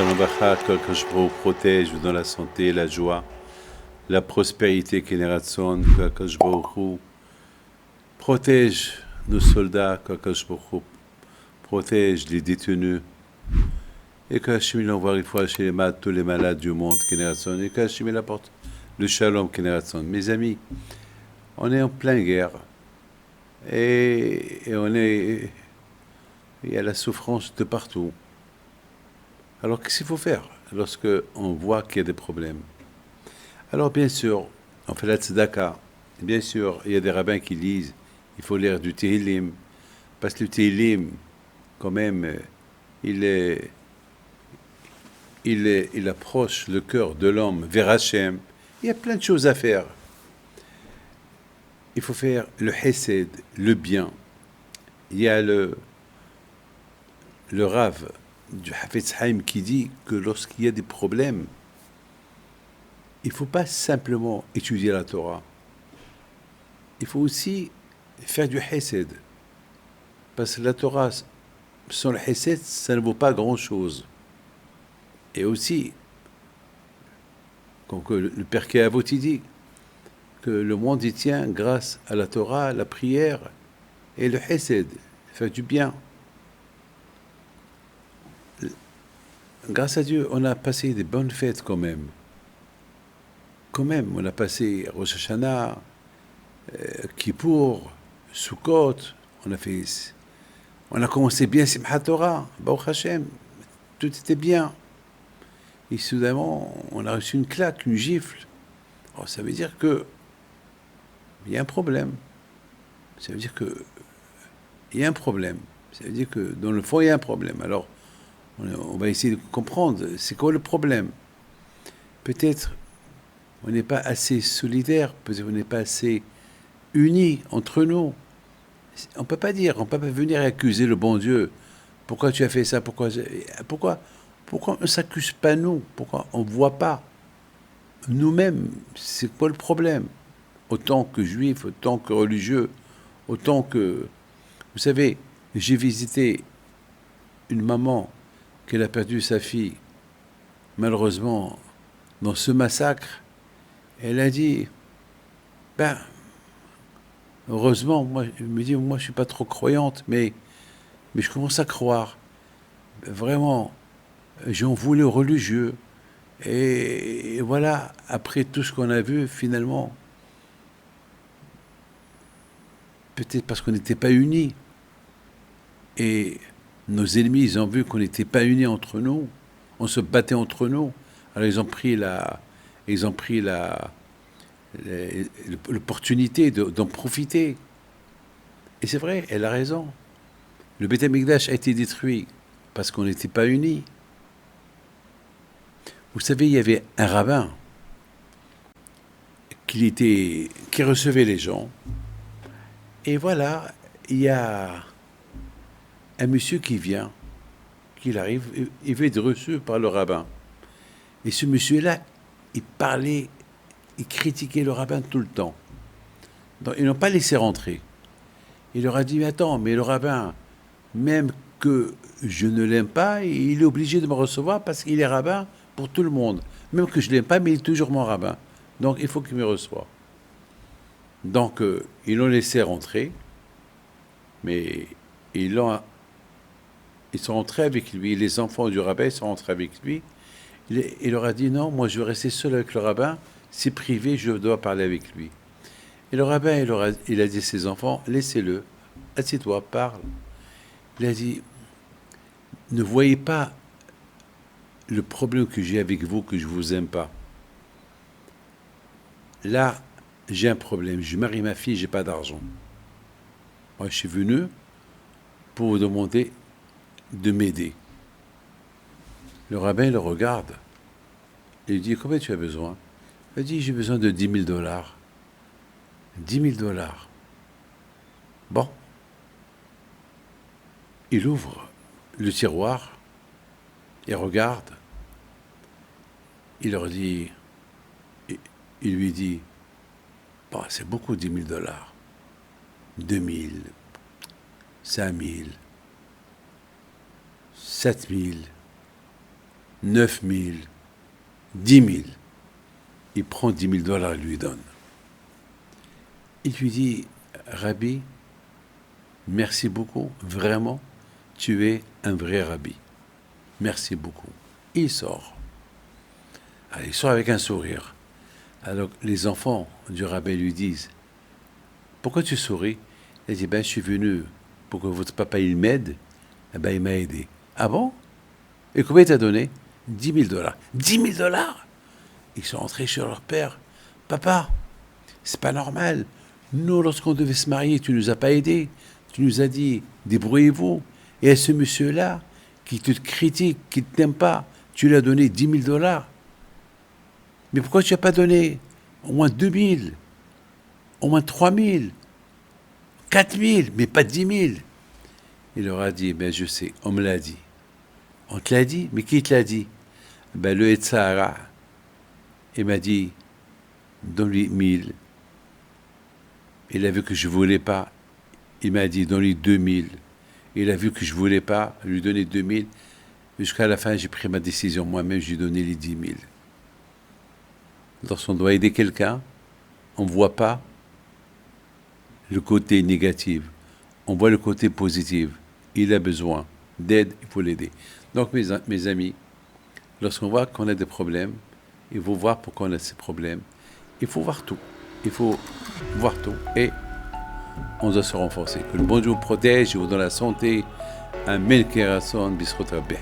Shalom Bacha, qu'Akadosh Baruch Hu protège dans la santé, la joie, la prospérité, qu'Eneratson, qu'Akadosh Baruch Hu protège nos soldats, qu'Akadosh Baruch Hu protège les détenus, et qu'Hachim l'envoie une fois chez tous les malades du monde, qu'Eneratson, et qu'Hachim apporte le shalom, qu'Eneratson. Mes amis, on est en pleine guerre, et il y a la souffrance de partout. Alors, qu'est-ce qu'il faut faire lorsque on voit qu'il y a des problèmes? Alors, bien sûr, on fait la tzedaka. Bien sûr, il y a des rabbins qui disent il faut lire du Tehillim, parce que le Tehillim, quand même, il approche le cœur de l'homme vers Hachem. Il y a plein de choses à faire. Il faut faire le Hesed, le bien. Il y a le Rav du Hafetz Haïm qui dit que lorsqu'il y a des problèmes, il ne faut pas simplement étudier la Torah. Il faut aussi faire du Hesed. Parce que la Torah, sans le Hesed, ça ne vaut pas grand-chose. Et aussi, comme le Pirkei Avot dit, que le monde y tient grâce à la Torah, la prière et le Hesed, faire du bien. Grâce à Dieu, on a passé des bonnes fêtes quand même. Quand même, on a passé Rosh Hashanah, Kippour, Sukkot, on a commencé bien Simchat Torah, Baruch Hashem, tout était bien. Et soudainement, on a reçu une claque, une gifle. Alors, ça veut dire que il y a un problème. Ça veut dire que il y a un problème. Ça veut dire que dans le fond, il y a un problème. Alors, on va essayer de comprendre, c'est quoi le problème? Peut-être on n'est pas assez solidaire, peut-être on n'est pas assez unis entre nous. On ne peut pas venir accuser le bon Dieu. Pourquoi tu as fait ça? Pourquoi on ne s'accuse pas nous? Pourquoi on ne voit pas nous-mêmes? C'est quoi le problème? Autant que juifs, autant que religieux, autant que... Vous savez, j'ai visité une maman qui a perdu sa fille, malheureusement, dans ce massacre. Elle a dit, heureusement, moi, je me dis, moi, je suis pas trop croyante, mais je commence à croire. Vraiment, j'en voulais aux religieux. Et voilà, après tout ce qu'on a vu, finalement, peut-être parce qu'on n'était pas unis. Et nos ennemis, ils ont vu qu'on n'était pas unis entre nous. On se battait entre nous. Alors ils ont pris l'opportunité d'en profiter. Et c'est vrai, elle a raison. Le Beth Amikdash a été détruit parce qu'on n'était pas unis. Vous savez, il y avait un rabbin qui recevait les gens. Et voilà, il y a un monsieur qui arrive, il veut être reçu par le rabbin. Et ce monsieur-là, il parlait, il critiquait le rabbin tout le temps. Donc, ils n'ont pas laissé rentrer. Il leur a dit, mais attends, mais le rabbin, même que je ne l'aime pas, il est obligé de me recevoir parce qu'il est rabbin pour tout le monde. Même que je ne l'aime pas, mais il est toujours mon rabbin. Donc, il faut qu'il me reçoive. Donc, ils l'ont laissé rentrer, mais ils sont rentrés avec lui. Les enfants du rabbin sont rentrés avec lui. Il leur a dit, non, moi je veux rester seul avec le rabbin. C'est privé, je dois parler avec lui. Et le rabbin, il a dit à ses enfants, laissez-le, assieds-toi, parle. Il a dit, ne voyez pas le problème que j'ai avec vous, que je vous aime pas. Là, j'ai un problème. Je marie ma fille, j'ai pas d'argent. Moi, je suis venu pour vous demander de m'aider. Le rabbin le regarde. Il lui dit, combien tu as besoin? Il dit, j'ai besoin de $10 000. $10 000. Bon. Il ouvre le tiroir. Il regarde. Il lui dit, bon, c'est beaucoup $10 000. 2000, 5000, 7000. 9 000, 10 000. Il prend 10 000 dollars et lui donne. Il lui dit, Rabbi, merci beaucoup, vraiment, tu es un vrai Rabbi. Merci beaucoup. Il sort. Alors, il sort avec un sourire. Alors les enfants du rabbin lui disent, pourquoi tu souris? Il dit, ben je suis venu pour que votre papa il m'aide. Eh ben il m'a aidé. Ah bon? Et combien il t'a donné? 10 000 dollars. 10 000 dollars? Ils sont rentrés chez leur père. Papa, c'est pas normal. Nous, lorsqu'on devait se marier, tu nous as pas aidés. Tu nous as dit, débrouillez-vous. Et à ce monsieur-là, qui te critique, qui ne t'aime pas, tu lui as donné 10 000 dollars. Mais pourquoi tu n'as pas donné au moins 2 000, au moins 3 000, 4 000, mais pas 10 000? Il leur a dit, ben je sais, on me l'a dit. On te l'a dit? Mais qui te l'a dit? Ben le Etzahara. Il m'a dit, donne-lui 1 000. Il a vu que je ne voulais pas. Il m'a dit, donne-lui 2 000. Il a vu que je ne voulais pas lui donner 2 000. Jusqu'à la fin, j'ai pris ma décision moi-même, je lui ai donné les 10 000. Lorsqu'on doit aider quelqu'un, on ne voit pas le côté négatif. On voit le côté positif. Il a besoin d'aide, il faut l'aider. Donc, mes amis, lorsqu'on voit qu'on a des problèmes, il faut voir pourquoi on a ces problèmes. Il faut voir tout. Il faut voir tout. Et on doit se renforcer. Que le bon Dieu vous protège et vous donne la santé. Amen. Kerason, bisrot rabbi.